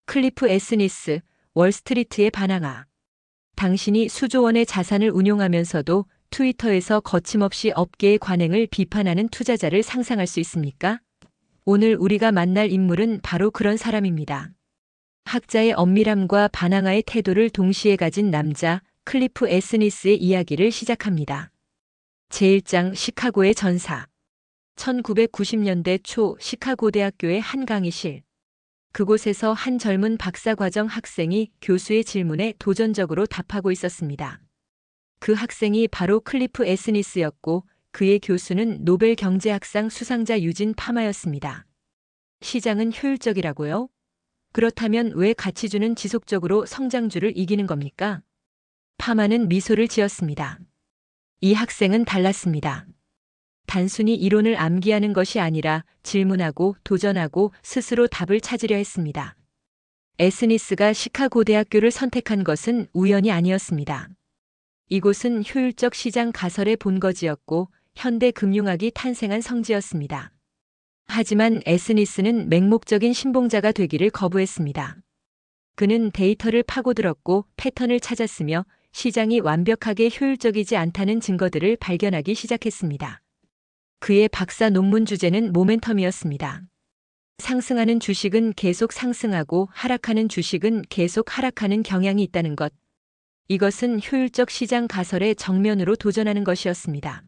클리프 에스니스, 월스트리트의 반항아. 당신이 수조 원의 자산을 운용하면서도 트위터에서 거침없이 업계의 관행을 비판하는 투자자를 상상할 수 있습니까? 오늘 우리가 만날 인물은 바로 그런 사람입니다. 학자의 엄밀함과 반항아의 태도를 동시에 가진 남자 클리프 에스니스의 이야기를 시작합니다. 제1장 시카고의 전사. 1990년대 초 시카고 대학교의 한 강의실. 그곳에서 한 젊은 박사과정 학생이 교수의 질문에 도전적으로 답하고 있었습니다. 그 학생이 바로 클리프 에스니스였고 그의 교수는 노벨 경제학상 수상자 유진 파마였습니다. 시장은 효율적이라고요? 그렇다면 왜 가치주는 지속적으로 성장주를 이기는 겁니까? 파마는 미소를 지었습니다. 이 학생은 달랐습니다. 단순히 이론을 암기하는 것이 아니라 질문하고 도전하고 스스로 답을 찾으려 했습니다. 에스니스가 시카고 대학교를 선택한 것은 우연이 아니었습니다. 이곳은 효율적 시장 가설의 본거지였고 현대 금융학이 탄생한 성지였습니다. 하지만 에스니스는 맹목적인 신봉자가 되기를 거부했습니다. 그는 데이터를 파고들었고 패턴을 찾았으며 시장이 완벽하게 효율적이지 않다는 증거들을 발견하기 시작했습니다. 그의 박사 논문 주제는 모멘텀이었습니다. 상승하는 주식은 계속 상승하고 하락하는 주식은 계속 하락하는 경향이 있다는 것. 이것은 효율적 시장 가설의 정면으로 도전하는 것이었습니다.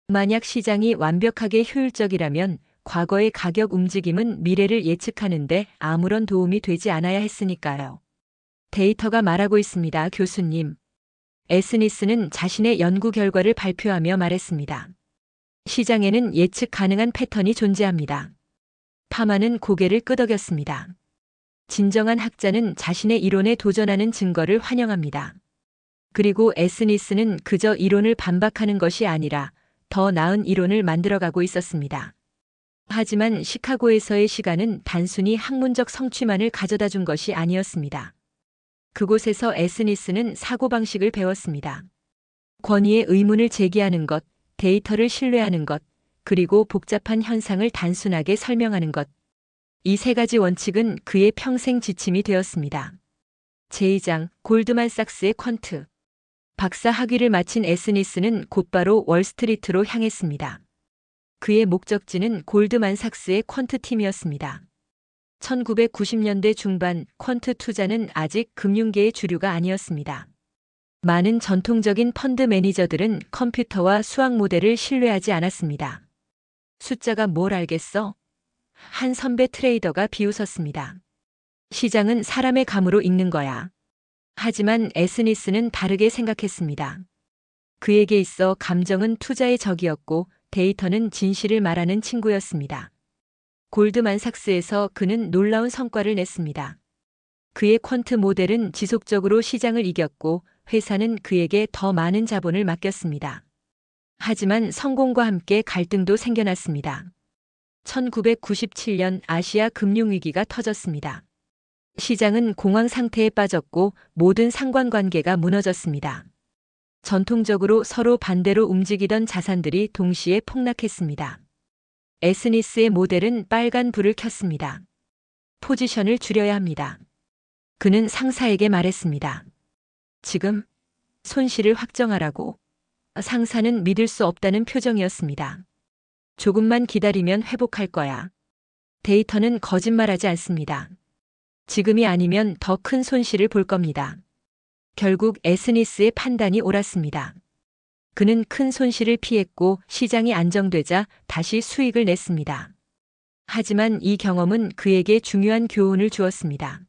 만약 시장이 완벽하게 효율적이라면 과거의 가격 움직임은 미래를 예측하는데 아무런 도움이 되지 않아야 했으니까요. 데이터가 말하고 있습니다, 교수님. 에스니스는 자신의 연구 결과를 발표하며 말했습니다. 시장에는 예측 가능한 패턴이 존재합니다. 파마는 고개를 끄덕였습니다. 진정한 학자는 자신의 이론에 도전하는 증거를 환영합니다. 그리고 에스니스는 그저 이론을 반박하는 것이 아니라 더 나은 이론을 만들어가고 있었습니다. 하지만 시카고에서의 시간은 단순히 학문적 성취만을 가져다 준 것이 아니었습니다. 그곳에서 에스니스는 사고방식을 배웠습니다. 권위의 의문을 제기하는 것, 데이터를 신뢰하는 것, 그리고 복잡한 현상을 단순하게 설명하는 것. 이 세 가지 원칙은 그의 평생 지침이 되었습니다. 제2장 골드만삭스의 퀀트. 박사 학위를 마친 에스니스는 곧바로 월스트리트로 향했습니다. 그의 목적지는 골드만삭스의 퀀트 팀이었습니다. 1990년대 중반 퀀트 투자는 아직 금융계의 주류가 아니었습니다. 많은 전통적인 펀드 매니저들은 컴퓨터와 수학 모델을 신뢰하지 않았습니다. 숫자가 뭘 알겠어? 한 선배 트레이더가 비웃었습니다. 시장은 사람의 감으로 읽는 거야. 하지만 에스니스는 다르게 생각했습니다. 그에게 있어 감정은 투자의 적이었고 데이터는 진실을 말하는 친구였습니다. 골드만삭스에서 그는 놀라운 성과를 냈습니다. 그의 퀀트 모델은 지속적으로 시장을 이겼고 회사는 그에게 더 많은 자본을 맡겼습니다. 하지만 성공과 함께 갈등도 생겨났습니다. 1997년 아시아 금융위기가 터졌습니다. 시장은 공황 상태에 빠졌고 모든 상관관계가 무너졌습니다. 전통적으로 서로 반대로 움직이던 자산들이 동시에 폭락했습니다. 에스니스의 모델은 빨간 불을 켰습니다. 포지션을 줄여야 합니다. 그는 상사에게 말했습니다. 지금 손실을 확정하라고. 상사는 믿을 수 없다는 표정이었습니다. 조금만 기다리면 회복할 거야. 데이터는 거짓말하지 않습니다. 지금이 아니면 더 큰 손실을 볼 겁니다. 결국 에스니스의 판단이 옳았습니다. 그는 큰 손실을 피했고 시장이 안정되자 다시 수익을 냈습니다. 하지만 이 경험은 그에게 중요한 교훈을 주었습니다.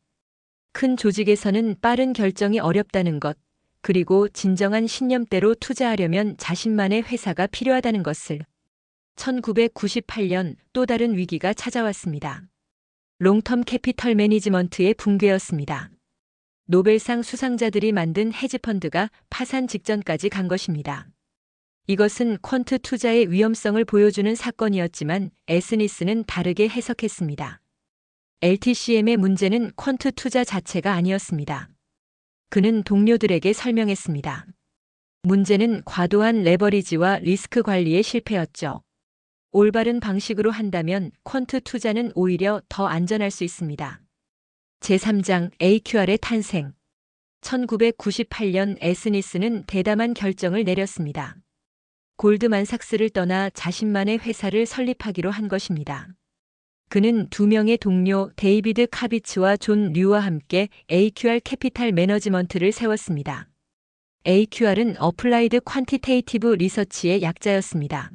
큰 조직에서는 빠른 결정이 어렵다는 것, 그리고 진정한 신념대로 투자하려면 자신만의 회사가 필요하다는 것을. 1998년 또 다른 위기가 찾아왔습니다. 롱텀 캐피털 매니지먼트의 붕괴였습니다. 노벨상 수상자들이 만든 헤지펀드가 파산 직전까지 간 것입니다. 이것은 퀀트 투자의 위험성을 보여주는 사건이었지만 에스니스는 다르게 해석했습니다. LTCM의 문제는 퀀트 투자 자체가 아니었습니다. 그는 동료들에게 설명했습니다. 문제는 과도한 레버리지와 리스크 관리의 실패였죠. 올바른 방식으로 한다면 퀀트 투자는 오히려 더 안전할 수 있습니다. 제3장 AQR의 탄생. 1998년 에스니스는 대담한 결정을 내렸습니다. 골드만삭스를 떠나 자신만의 회사를 설립하기로 한 것입니다. 그는 두 명의 동료 데이비드 카비츠와 존 류와 함께 AQR 캐피탈 매너지먼트를 세웠습니다. AQR은 어플라이드 퀀티테이티브 리서치의 약자였습니다.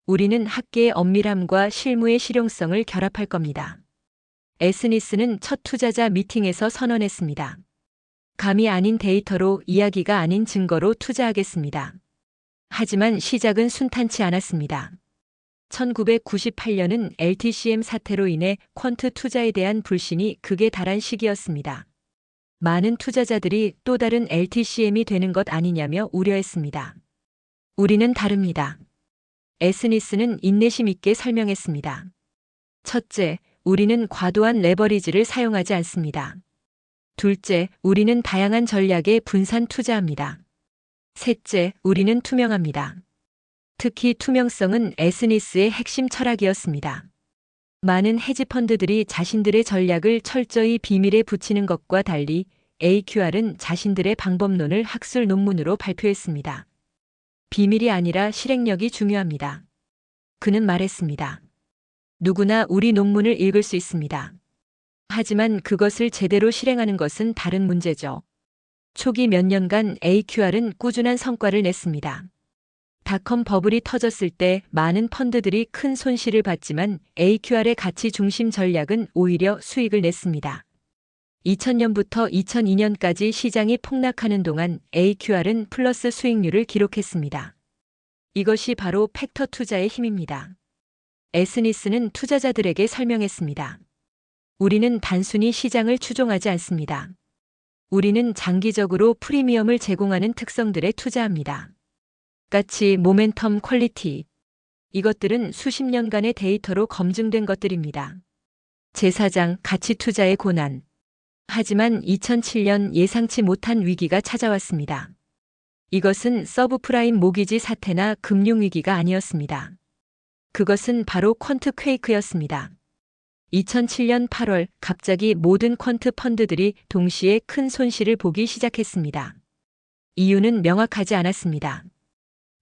우리는 학계의 엄밀함과 실무의 실용성을 결합할 겁니다. 에스니스는 첫 투자자 미팅에서 선언했습니다. 감이 아닌 데이터로, 이야기가 아닌 증거로 투자하겠습니다. 하지만 시작은 순탄치 않았습니다. 1998년은 LTCM 사태로 인해 퀀트 투자에 대한 불신이 극에 달한 시기였습니다. 많은 투자자들이 또 다른 LTCM이 되는 것 아니냐며 우려했습니다. 우리는 다릅니다. 에스니스는 인내심 있게 설명했습니다. 첫째, 우리는 과도한 레버리지를 사용하지 않습니다. 둘째, 우리는 다양한 전략에 분산 투자합니다. 셋째, 우리는 투명합니다. 특히 투명성은 에스니스의 핵심 철학이었습니다. 많은 헤지펀드들이 자신들의 전략을 철저히 비밀에 붙이는 것과 달리 AQR은 자신들의 방법론을 학술 논문으로 발표했습니다. 비밀이 아니라 실행력이 중요합니다. 그는 말했습니다. 누구나 우리 논문을 읽을 수 있습니다. 하지만 그것을 제대로 실행하는 것은 다른 문제죠. 초기 몇 년간 AQR은 꾸준한 성과를 냈습니다. 닷컴 버블이 터졌을 때 많은 펀드들이 큰 손실을 봤지만 AQR의 가치 중심 전략은 오히려 수익을 냈습니다. 2000년부터 2002년까지 시장이 폭락하는 동안 AQR은 플러스 수익률을 기록했습니다. 이것이 바로 팩터 투자의 힘입니다. 에스니스는 투자자들에게 설명했습니다. 우리는 단순히 시장을 추종하지 않습니다. 우리는 장기적으로 프리미엄을 제공하는 특성들에 투자합니다. 가치, 모멘텀, 퀄리티. 이것들은 수십 년간의 데이터로 검증된 것들입니다. 제4장 가치 투자의 고난. 하지만 2007년 예상치 못한 위기가 찾아왔습니다. 이것은 서브프라임 모기지 사태나 금융위기가 아니었습니다. 그것은 바로 퀀트 퀘이크였습니다. 2007년 8월 갑자기 모든 퀀트 펀드들이 동시에 큰 손실을 보기 시작했습니다. 이유는 명확하지 않았습니다.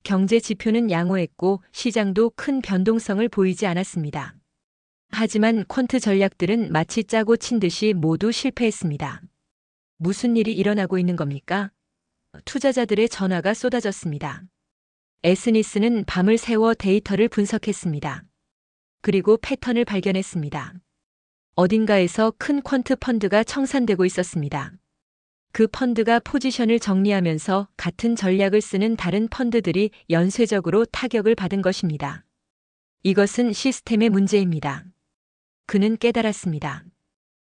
경제 지표는 양호했고 시장도 큰 변동성을 보이지 않았습니다. 하지만 퀀트 전략들은 마치 짜고 친 듯이 모두 실패했습니다. 무슨 일이 일어나고 있는 겁니까? 투자자들의 전화가 쏟아졌습니다. 에스니스는 밤을 새워 데이터를 분석했습니다. 그리고 패턴을 발견했습니다. 어딘가에서 큰 퀀트 펀드가 청산되고 있었습니다. 그 펀드가 포지션을 정리하면서 같은 전략을 쓰는 다른 펀드들이 연쇄적으로 타격을 받은 것입니다. 이것은 시스템의 문제입니다. 그는 깨달았습니다.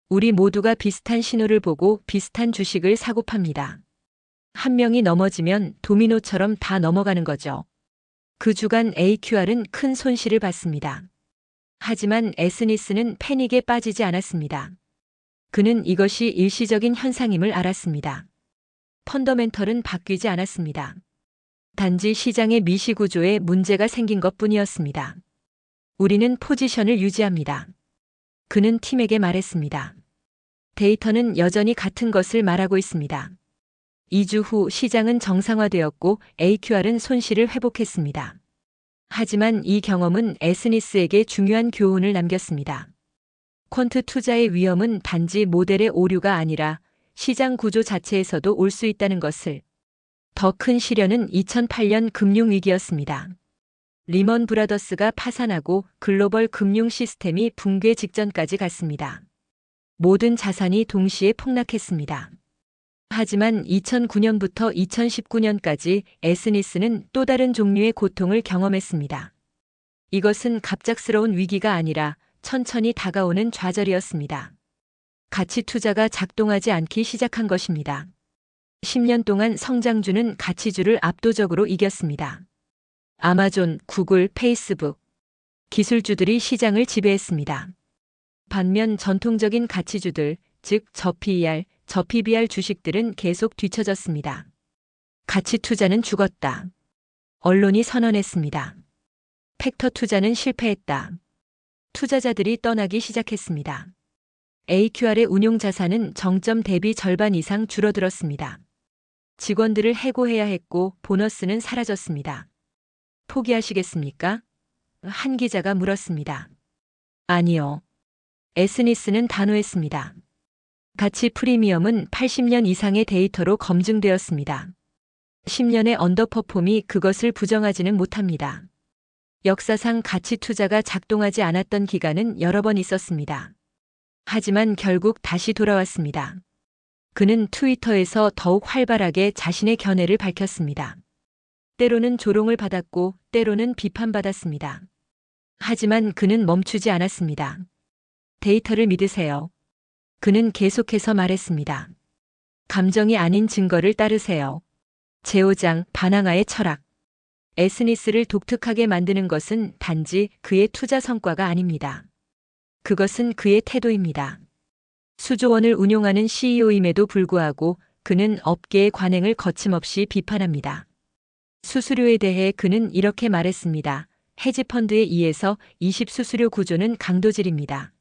우리 모두가 비슷한 신호를 보고 비슷한 주식을 사고 팝니다. 한 명이 넘어지면 도미노처럼 다 넘어가는 거죠. 그 주간 AQR은 큰 손실을 봤습니다. 하지만 에스니스는 패닉에 빠지지 않았습니다. 그는 이것이 일시적인 현상임을 알았습니다. 펀더멘털은 바뀌지 않았습니다. 단지 시장의 미시구조에 문제가 생긴 것뿐이었습니다. 우리는 포지션을 유지합니다. 그는 팀에게 말했습니다. 데이터는 여전히 같은 것을 말하고 있습니다. 2주 후 시장은 정상화되었고 AQR은 손실을 회복했습니다. 하지만 이 경험은 에스니스에게 중요한 교훈을 남겼습니다. 퀀트 투자의 위험은 단지 모델의 오류가 아니라 시장 구조 자체에서도 올 수 있다는 것을. 더 큰 시련은 2008년 금융위기였습니다. 리먼 브라더스가 파산하고 글로벌 금융 시스템이 붕괴 직전까지 갔습니다. 모든 자산이 동시에 폭락했습니다. 하지만 2009년부터 2019년까지 에스니스는 또 다른 종류의 고통을 경험했습니다. 이것은 갑작스러운 위기가 아니라 천천히 다가오는 좌절이었습니다. 가치 투자가 작동하지 않기 시작한 것입니다. 10년 동안 성장주는 가치주를 압도적으로 이겼습니다. 아마존, 구글, 페이스북, 기술주들이 시장을 지배했습니다. 반면 전통적인 가치주들, 즉 저PER, 저PBR 주식들은 계속 뒤처졌습니다. 가치 투자는 죽었다. 언론이 선언했습니다. 팩터 투자는 실패했다. 투자자들이 떠나기 시작했습니다. AQR의 운용 자산은 정점 대비 절반 이상 줄어들었습니다. 직원들을 해고해야 했고 보너스는 사라졌습니다. 포기하시겠습니까? 한 기자가 물었습니다. 아니요. 에스니스는 단호했습니다. 가치 프리미엄은 80년 이상의 데이터로 검증되었습니다. 10년의 언더퍼폼이 그것을 부정하지는 못합니다. 역사상 가치 투자가 작동하지 않았던 기간은 여러 번 있었습니다. 하지만 결국 다시 돌아왔습니다. 그는 트위터에서 더욱 활발하게 자신의 견해를 밝혔습니다. 때로는 조롱을 받았고 때로는 비판받았습니다. 하지만 그는 멈추지 않았습니다. 데이터를 믿으세요. 그는 계속해서 말했습니다. 감정이 아닌 증거를 따르세요. 제5장 반항아의 철학. 에스니스를 독특하게 만드는 것은 단지 그의 투자 성과가 아닙니다. 그것은 그의 태도입니다. 수조 원을 운용하는 CEO임에도 불구하고 그는 업계의 관행을 거침없이 비판합니다. 수수료에 대해 그는 이렇게 말했습니다. 헤지펀드의 2에서 20 수수료 구조는 강도질입니다.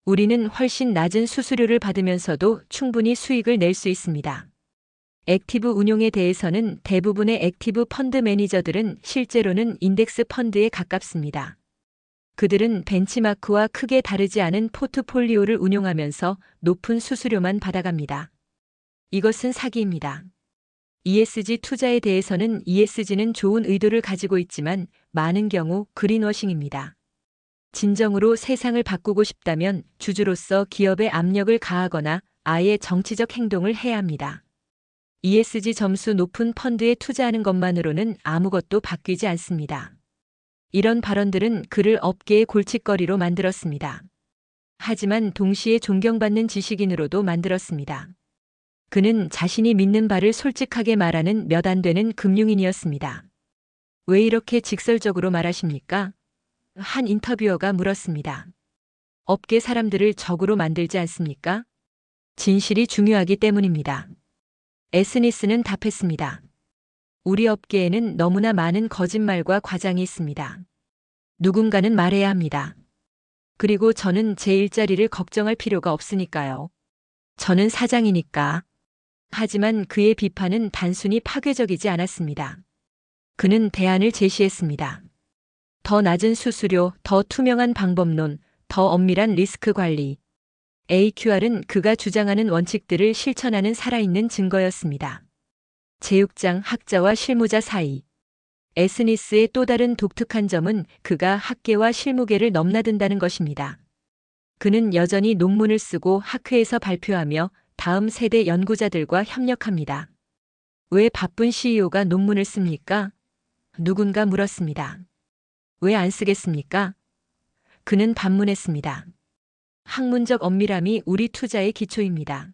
우리는 훨씬 낮은 수수료를 받으면서도 충분히 수익을 낼 수 있습니다. 액티브 운용에 대해서는 대부분의 액티브 펀드 매니저들은 실제로는 인덱스 펀드에 가깝습니다. 그들은 벤치마크와 크게 다르지 않은 포트폴리오를 운용하면서 높은 수수료만 받아갑니다. 이것은 사기입니다. ESG 투자에 대해서는 ESG는 좋은 의도를 가지고 있지만 많은 경우 그린워싱입니다. 진정으로 세상을 바꾸고 싶다면 주주로서 기업에 압력을 가하거나 아예 정치적 행동을 해야 합니다. ESG 점수 높은 펀드에 투자하는 것만으로는 아무것도 바뀌지 않습니다. 이런 발언들은 그를 업계의 골칫거리로 만들었습니다. 하지만 동시에 존경받는 지식인으로도 만들었습니다. 그는 자신이 믿는 바를 솔직하게 말하는 몇 안 되는 금융인이었습니다. 왜 이렇게 직설적으로 말하십니까? 한 인터뷰어가 물었습니다. 업계 사람들을 적으로 만들지 않습니까? 진실이 중요하기 때문입니다. 에스니스는 답했습니다. 우리 업계에는 너무나 많은 거짓말과 과장이 있습니다. 누군가는 말해야 합니다. 그리고 저는 제 일자리를 걱정할 필요가 없으니까요. 저는 사장이니까. 하지만 그의 비판은 단순히 파괴적이지 않았습니다. 그는 대안을 제시했습니다. 더 낮은 수수료, 더 투명한 방법론, 더 엄밀한 리스크 관리. AQR은 그가 주장하는 원칙들을 실천하는 살아있는 증거였습니다. 제6장 학자와 실무자 사이. 에스니스의 또 다른 독특한 점은 그가 학계와 실무계를 넘나든다는 것입니다. 그는 여전히 논문을 쓰고 학회에서 발표하며 다음 세대 연구자들과 협력합니다. 왜 바쁜 CEO가 논문을 씁니까? 누군가 물었습니다. 왜 안 쓰겠습니까? 그는 반문했습니다. 학문적 엄밀함이 우리 투자의 기초입니다.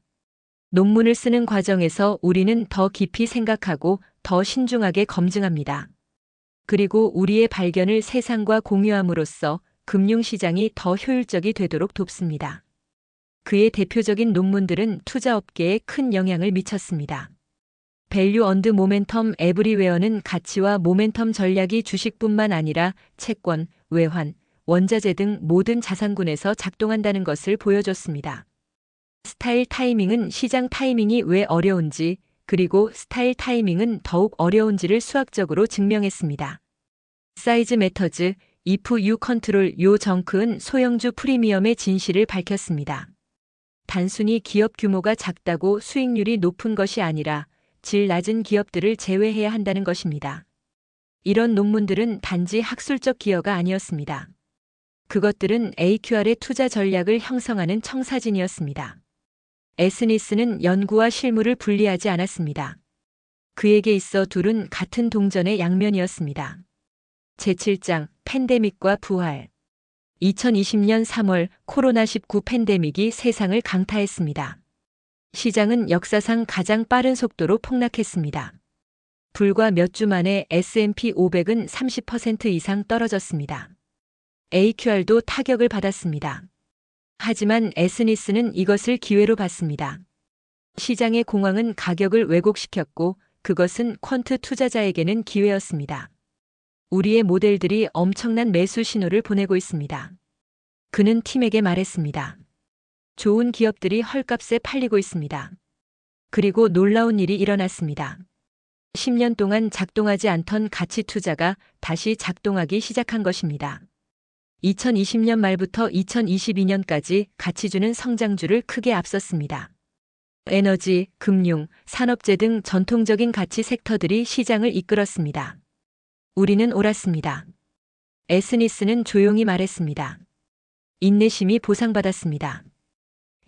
논문을 쓰는 과정에서 우리는 더 깊이 생각하고 더 신중하게 검증합니다. 그리고 우리의 발견을 세상과 공유함으로써 금융시장이 더 효율적이 되도록 돕습니다. 그의 대표적인 논문들은 투자업계에 큰 영향을 미쳤습니다. 밸류 언드 모멘텀 에브리웨어는 가치와 모멘텀 전략이 주식뿐만 아니라 채권, 외환, 원자재 등 모든 자산군에서 작동한다는 것을 보여줬습니다. 스타일 타이밍은 시장 타이밍이 왜 어려운지, 그리고 스타일 타이밍은 더욱 어려운지를 수학적으로 증명했습니다. 사이즈 매터즈, if you control your junk은 소형주 프리미엄의 진실을 밝혔습니다. 단순히 기업 규모가 작다고 수익률이 높은 것이 아니라 질 낮은 기업들을 제외해야 한다는 것입니다. 이런 논문들은 단지 학술적 기여가 아니었습니다. 그것들은 AQR의 투자 전략을 형성하는 청사진이었습니다. 에스니스는 연구와 실무를 분리하지 않았습니다. 그에게 있어 둘은 같은 동전의 양면이었습니다. 제7장 팬데믹과 부활. 2020년 3월 코로나19 팬데믹이 세상을 강타했습니다. 시장은 역사상 가장 빠른 속도로 폭락했습니다. 불과 몇 주 만에 S&P 500은 30% 이상 떨어졌습니다. AQR도 타격을 받았습니다. 하지만 에스니스는 이것을 기회로 봤습니다. 시장의 공황은 가격을 왜곡시켰고 그것은 퀀트 투자자에게는 기회였습니다. 우리의 모델들이 엄청난 매수 신호를 보내고 있습니다. 그는 팀에게 말했습니다. 좋은 기업들이 헐값에 팔리고 있습니다. 그리고 놀라운 일이 일어났습니다. 10년 동안 작동하지 않던 가치 투자가 다시 작동하기 시작한 것입니다. 2020년 말부터 2022년까지 가치주는 성장주를 크게 앞섰습니다. 에너지, 금융, 산업재 등 전통적인 가치 섹터들이 시장을 이끌었습니다. 우리는 옳았습니다. 에스니스는 조용히 말했습니다. 인내심이 보상받았습니다.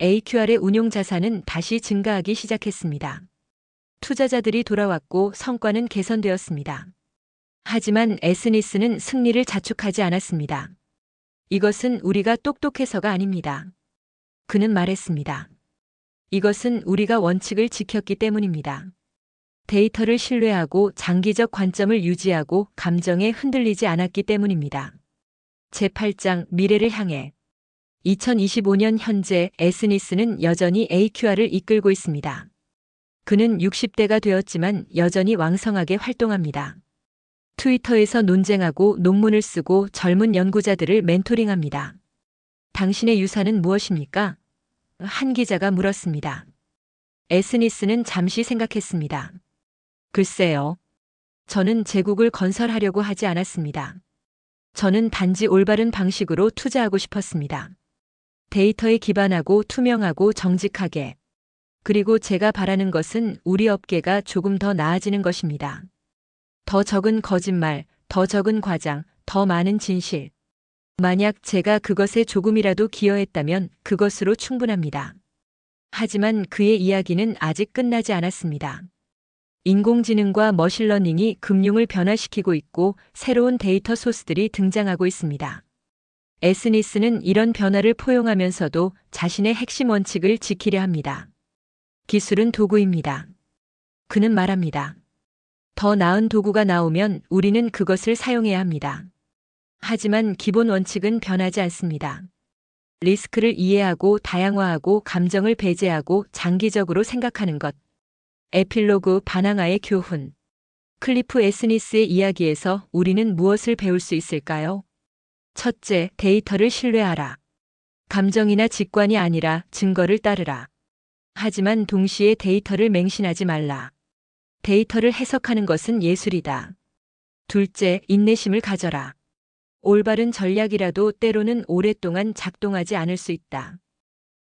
AQR의 운용 자산은 다시 증가하기 시작했습니다. 투자자들이 돌아왔고 성과는 개선되었습니다. 하지만 에스니스는 승리를 자축하지 않았습니다. 이것은 우리가 똑똑해서가 아닙니다. 그는 말했습니다. 이것은 우리가 원칙을 지켰기 때문입니다. 데이터를 신뢰하고 장기적 관점을 유지하고 감정에 흔들리지 않았기 때문입니다. 제8장 미래를 향해 2025년 현재 에스니스는 여전히 AQR을 이끌고 있습니다. 그는 60대가 되었지만 여전히 왕성하게 활동합니다. 트위터에서 논쟁하고 논문을 쓰고 젊은 연구자들을 멘토링합니다. 당신의 유산은 무엇입니까? 한 기자가 물었습니다. 에스니스는 잠시 생각했습니다. 글쎄요. 저는 제국을 건설하려고 하지 않았습니다. 저는 단지 올바른 방식으로 투자하고 싶었습니다. 데이터에 기반하고 투명하고 정직하게. 그리고 제가 바라는 것은 우리 업계가 조금 더 나아지는 것입니다. 더 적은 거짓말, 더 적은 과장, 더 많은 진실. 만약 제가 그것에 조금이라도 기여했다면 그것으로 충분합니다. 하지만 그의 이야기는 아직 끝나지 않았습니다. 인공지능과 머신러닝이 금융을 변화시키고 있고 새로운 데이터 소스들이 등장하고 있습니다. 에스니스는 이런 변화를 포용하면서도 자신의 핵심 원칙을 지키려 합니다. 기술은 도구입니다. 그는 말합니다. 더 나은 도구가 나오면 우리는 그것을 사용해야 합니다. 하지만 기본 원칙은 변하지 않습니다. 리스크를 이해하고 다양화하고 감정을 배제하고 장기적으로 생각하는 것. 에필로그 반항아의 교훈. 클리프 에스니스의 이야기에서 우리는 무엇을 배울 수 있을까요? 첫째, 데이터를 신뢰하라. 감정이나 직관이 아니라 증거를 따르라. 하지만 동시에 데이터를 맹신하지 말라. 데이터를 해석하는 것은 예술이다. 둘째, 인내심을 가져라. 올바른 전략이라도 때로는 오랫동안 작동하지 않을 수 있다.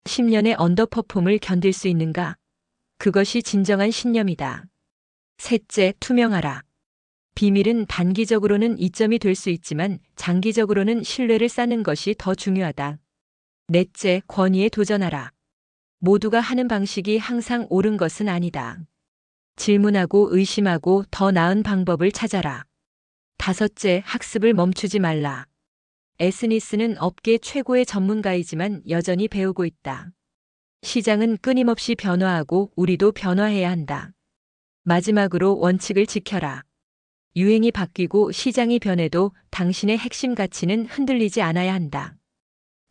10년의 언더퍼폼을 견딜 수 있는가? 그것이 진정한 신념이다. 셋째, 투명하라. 비밀은 단기적으로는 이점이 될 수 있지만 장기적으로는 신뢰를 쌓는 것이 더 중요하다. 넷째, 권위에 도전하라. 모두가 하는 방식이 항상 옳은 것은 아니다. 질문하고 의심하고 더 나은 방법을 찾아라. 다섯째, 학습을 멈추지 말라. 에스니스는 업계 최고의 전문가이지만 여전히 배우고 있다. 시장은 끊임없이 변화하고 우리도 변화해야 한다. 마지막으로 원칙을 지켜라. 유행이 바뀌고 시장이 변해도 당신의 핵심 가치는 흔들리지 않아야 한다.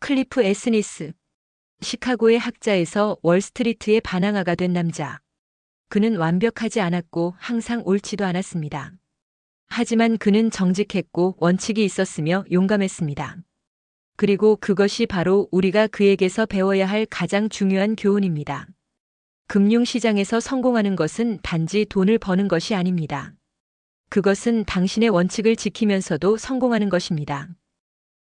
클리프 에스니스. 시카고의 학자에서 월스트리트의 반항아가 된 남자. 그는 완벽하지 않았고 항상 옳지도 않았습니다. 하지만 그는 정직했고 원칙이 있었으며 용감했습니다. 그리고 그것이 바로 우리가 그에게서 배워야 할 가장 중요한 교훈입니다. 금융시장에서 성공하는 것은 단지 돈을 버는 것이 아닙니다. 그것은 당신의 원칙을 지키면서도 성공하는 것입니다.